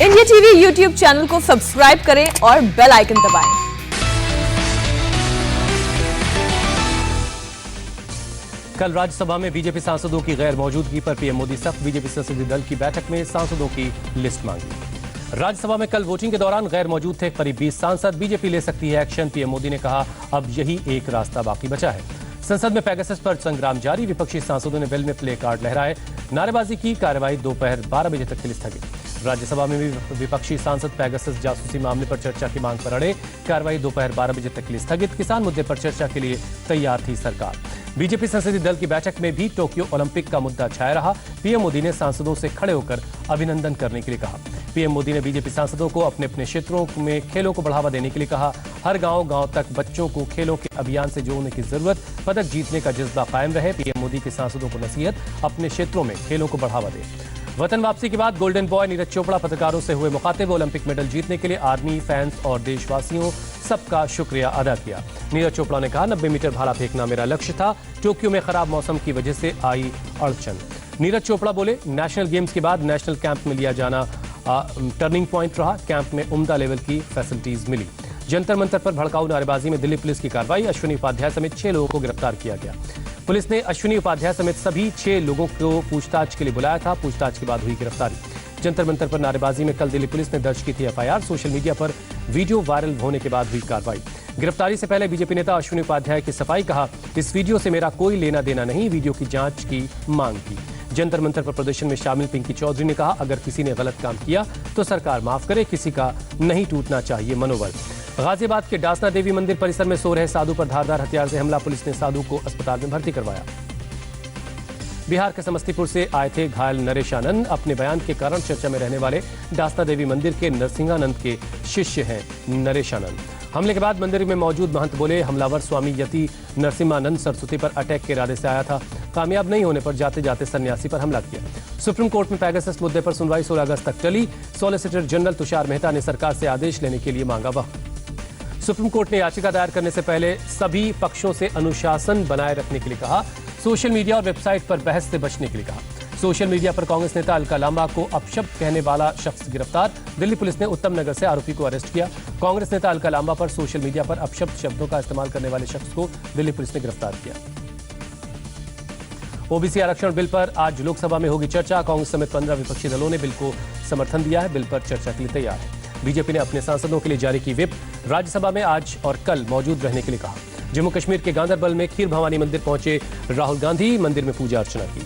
India TV YouTube channel को subscribe करें और बेल आइकन दबाएं। कल राज्यसभा में बीजेपी सांसदों की गैर मौजूदगी पर पीएम मोदी सख्त। बीजेपी संसदीय दल की बैठक में सांसदों की लिस्ट मांगी। राज्यसभा में कल वोटिंग के दौरान गैर मौजूद थे करीब 20 सांसद। बीजेपी ले सकती है एक्शन, पीएम मोदी ने कहा। अब यही एक रास्ता बाकी बचा है। संसद में पेगासस पर संग्राम जारी। विपक्षी सांसदों ने बिल में प्ले कार्ड लहराए, नारेबाजी की। कार्रवाई दोपहर 12 बजे तक के लिए स्थगित। राज्यसभा में भी विपक्षी सांसद पेगासस जासूसी मामले पर चर्चा की मांग पर अड़े। कार्रवाई दोपहर 12 बजे तक के लिए स्थगित। किसान मुद्दे पर चर्चा के लिए तैयार थी सरकार। बीजेपी संसदीय दल की बैठक में भी टोक्यो ओलंपिक का मुद्दा छाया रहा। पीएम मोदी ने सांसदों से खड़े होकर अभिनंदन करने के लिए कहा। पीएम मोदी ने बीजेपी सांसदों को अपने अपने क्षेत्रों में खेलों को बढ़ावा देने के लिए कहा। हर गांव तक बच्चों को खेलों के अभियान से जोड़ने की जरूरत। पदक जीतने का जज्बा कायम रहे। पीएम मोदी के सांसदों को नसीहत, अपने क्षेत्रों में खेलों को बढ़ावा दें। वतन वापसी के बाद गोल्डन बॉय नीरज चोपड़ा पत्रकारों से हुए मुखातिब। ओलंपिक मेडल जीतने के लिए आर्मी, फैंस और देशवासियों सबका शुक्रिया अदा किया। नीरज चोपड़ा ने कहा, 90 मीटर भाला फेंकना मेरा लक्ष्य था। टोक्यो में खराब मौसम की वजह से आई अड़चन। नीरज चोपड़ा बोले, नेशनल गेम्स के बाद नेशनल कैंप में लिया जाना टर्निंग पॉइंट रहा। कैंप में उम्दा लेवल की फैसिलिटीज मिली। जंतर मंतर पर भड़काऊ नारेबाजी में दिल्ली पुलिस की कार्रवाई। अश्विनी उपाध्याय समेत 6 लोगों को गिरफ्तार किया गया। पुलिस ने अश्विनी उपाध्याय समेत सभी 6 लोगों को पूछताछ के लिए बुलाया था। पूछताछ के बाद हुई गिरफ्तारी। जंतर मंतर पर नारेबाजी में कल दिल्ली पुलिस ने दर्ज की थी एफआईआर। सोशल मीडिया पर वीडियो वायरल होने के बाद हुई कार्रवाई। गिरफ्तारी से पहले बीजेपी नेता अश्विनी उपाध्याय की सफाई। कहा, इस वीडियो से मेरा कोई लेना देना नहीं। वीडियो की जांच की मांग की। जंतर मंतर पर प्रदर्शन में शामिल पिंकी चौधरी ने कहा, अगर किसी ने गलत काम किया तो सरकार माफ करे, किसी का नहीं टूटना चाहिए मनोबल। गाजियाबाद के डासना देवी मंदिर परिसर में सो रहे साधु पर धारदार हथियार से हमला। पुलिस ने साधु को अस्पताल में भर्ती करवाया। बिहार के समस्तीपुर से आए थे घायल नरेशानंद। अपने बयान के कारण चर्चा में रहने वाले डासना देवी मंदिर के नरसिंहानंद के शिष्य हैं नरेशानंद। हमले के बाद मंदिर में मौजूद महंत बोले, हमलावर स्वामी यति नरसिम्हानंद सरस्वती पर अटैक के इरादे से आया था। कामयाब नहीं होने पर जाते जाते सन्यासी पर हमला किया। सुप्रीम कोर्ट में पेगासस मुद्दे पर सुनवाई 16 अगस्त तक चली। सॉलिसिटर जनरल तुषार मेहता ने सरकार से आदेश लेने के लिए मांगा वक्त। सुप्रीम कोर्ट ने याचिका दायर करने से पहले सभी पक्षों से अनुशासन बनाए रखने के लिए कहा। सोशल मीडिया और वेबसाइट पर बहस से बचने के लिए कहा। सोशल मीडिया पर कांग्रेस नेता अलका लांबा को अपशब्द कहने वाला शख्स गिरफ्तार। दिल्ली पुलिस ने उत्तम नगर से आरोपी को अरेस्ट किया। कांग्रेस नेता अलका लांबा पर सोशल मीडिया पर अपशब्द शब्दों का इस्तेमाल करने वाले शख्स को दिल्ली पुलिस ने गिरफ्तार किया। ओबीसी आरक्षण बिल पर आज लोकसभा में होगी चर्चा। कांग्रेस समेत 15 विपक्षी दलों ने बिल को समर्थन दिया है। बिल पर चर्चा के लिए तैयार है। बीजेपी ने अपने सांसदों के लिए जारी की व्हिप। राज्यसभा में आज और कल मौजूद रहने के लिए कहा। जम्मू कश्मीर के गांदरबल में खीर भवानी मंदिर पहुंचे राहुल गांधी। मंदिर में पूजा अर्चना की।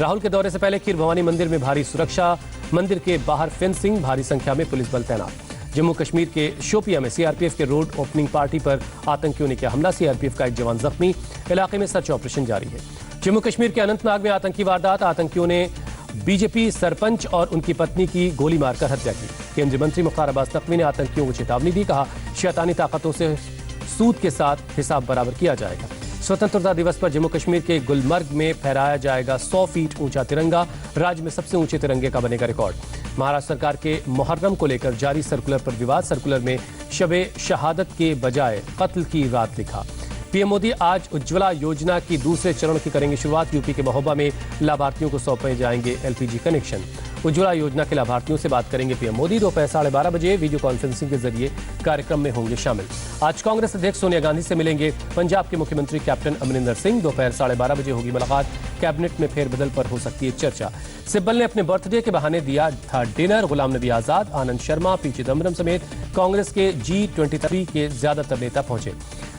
राहुल के दौरे से पहले खीर भवानी मंदिर में भारी सुरक्षा। मंदिर के बाहर फेंसिंग, भारी संख्या में पुलिस बल तैनात। जम्मू कश्मीर के शोपिया में सीआरपीएफ के रोड ओपनिंग पार्टी पर आतंकियों ने किया हमला। सीआरपीएफ का एक जवान जख्मी। इलाके में सर्च ऑपरेशन जारी है। जम्मू कश्मीर के अनंतनाग में आतंकी वारदात। आतंकियों ने बीजेपी सरपंच और उनकी पत्नी की गोली मारकर हत्या की। केंद्रीय मंत्री मुख्तार अब्बास नकवी ने आतंकियों को चेतावनी दी। कहा, शैतानी ताकतों से सूद के साथ हिसाब बराबर किया जाएगा। स्वतंत्रता दिवस पर जम्मू कश्मीर के गुलमर्ग में फहराया जाएगा 100 फीट ऊंचा तिरंगा। राज्य में सबसे ऊंचे तिरंगे का बनेगा रिकॉर्ड। महाराष्ट्र सरकार के मुहर्रम को लेकर जारी सर्कुलर पर विवाद। सर्कुलर में शबे शहादत के बजाय कत्ल की रात लिखा। पीएम मोदी आज उज्ज्वला योजना की दूसरे चरण की करेंगे शुरुआत। यूपी के महोबा में लाभार्थियों को सौंपे जाएंगे एलपीजी कनेक्शन। उज्ज्वला योजना के लाभार्थियों से बात करेंगे पीएम मोदी। दोपहर 12:30 बजे वीडियो कॉन्फ्रेंसिंग के जरिए कार्यक्रम में होंगे शामिल। आज कांग्रेस अध्यक्ष सोनिया गांधी से मिलेंगे पंजाब के मुख्यमंत्री कैप्टन अमरिंदर सिंह। दोपहर 12:30 बजे होगी मुलाकात। कैबिनेट में फेरबदल पर हो सकती है चर्चा। सिब्बल ने अपने बर्थडे के बहाने दिया था डिनर। गुलाम नबी आजाद, आनंद शर्मा, पी चिदम्बरम समेत कांग्रेस के G23 के ज्यादातर नेता पहुंचे।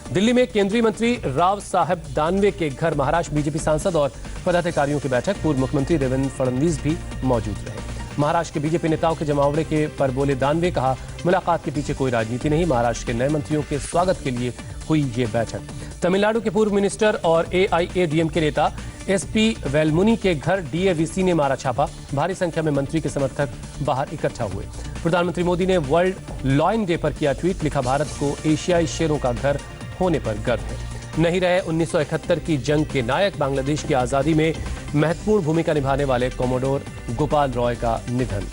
दिल्ली में केंद्रीय मंत्री राव साहब दानवे के घर महाराष्ट्र बीजेपी सांसद और पदाधिकारियों की बैठक। पूर्व मुख्यमंत्री देवेंद्र फडणवीस भी मौजूद रहे। महाराष्ट्र के बीजेपी नेताओं के जमावड़े के पर बोले दानवे। कहा, मुलाकात के पीछे कोई राजनीति नहीं। महाराष्ट्र के नए मंत्रियों के स्वागत के लिए हुई ये बैठक। तमिलनाडु के पूर्व मिनिस्टर और AIADMK नेता SP वेलमुनी के घर DAVC ने मारा छापा। भारी संख्या में मंत्री के समर्थक बाहर इकट्ठा हुए। प्रधानमंत्री मोदी ने वर्ल्ड लॉयन डे पर किया ट्वीट। लिखा, भारत को एशियाई शेरों का घर होने पर गर्व है। नहीं रहे 1971 की जंग के नायक। बांग्लादेश की आजादी में महत्वपूर्ण भूमिका निभाने वाले कोमोडोर गोपाल रॉय का निधन।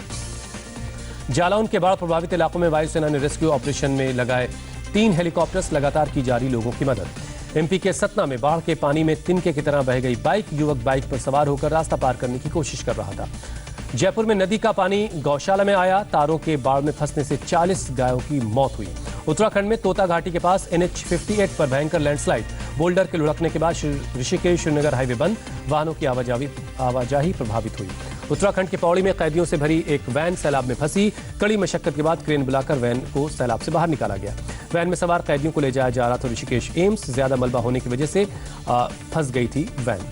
जालौन के बाढ़ प्रभावित इलाकों में वायुसेना ने रेस्क्यू ऑपरेशन में लगाए 3 हेलीकॉप्टर्स। लगातार की जा रही लोगों की मदद। एमपी के सतना में बाढ़ के पानी में तिनके की तरह बह गई बाइक। युवक बाइक पर सवार होकर रास्ता पार करने की कोशिश कर रहा था। जयपुर में नदी का पानी गौशाला में आया, तारों के बाढ़ में फंसने से 40 गायों की मौत हुई। उत्तराखंड में तोता घाटी के पास NH 58 पर भयंकर लैंडस्लाइड, बोल्डर के लुढ़कने के बाद ऋषिकेश श्रीनगर हाईवे बंद, वाहनों की आवाजाही प्रभावित हुई। उत्तराखंड के पौड़ी में कैदियों से भरी एक वैन सैलाब में फंसी, कड़ी मशक्कत के बाद क्रेन बुलाकर वैन को सैलाब से बाहर निकाला गया। वैन में सवार कैदियों को ले जाया जा रहा था ऋषिकेश एम्स, ज्यादा मलबा होने की वजह से फंस गई थी वैन।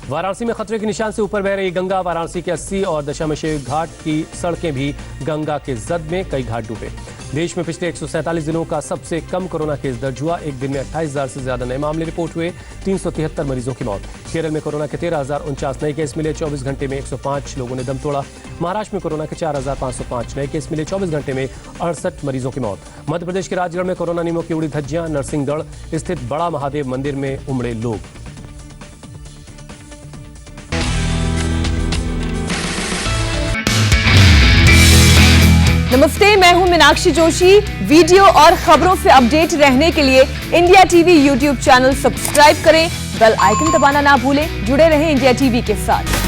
वाराणसी में खतरे के निशान से ऊपर बह रही गंगा, वाराणसी के 80 और दशामेश घाट की सड़कें भी गंगा के जद में, कई घाट डूबे। देश में पिछले 147 दिनों का सबसे कम कोरोना केस दर्ज हुआ। एक दिन में 28,000 से ज्यादा नए मामले रिपोर्ट हुए, 373 मरीजों की मौत। केरल में कोरोना के 13,049 नए केस मिले, 24 घंटे में 105 लोगों ने दम तोड़ा। महाराष्ट्र में कोरोना के 4,505 नए केस मिले, 24 घंटे में 68 मरीजों की मौत। मध्य प्रदेश के राजगढ़ में कोरोना नियमों की उड़ी धज्जियां, नरसिंहगढ़ स्थित बड़ा महादेव मंदिर में उमड़े लोग। नमस्ते, मैं हूं मीनाक्षी जोशी। वीडियो और खबरों से अपडेट रहने के लिए India TV YouTube channel subscribe करें, बेल आइकन दबाना ना भूलें। जुड़े रहें इंडिया टीवी के साथ।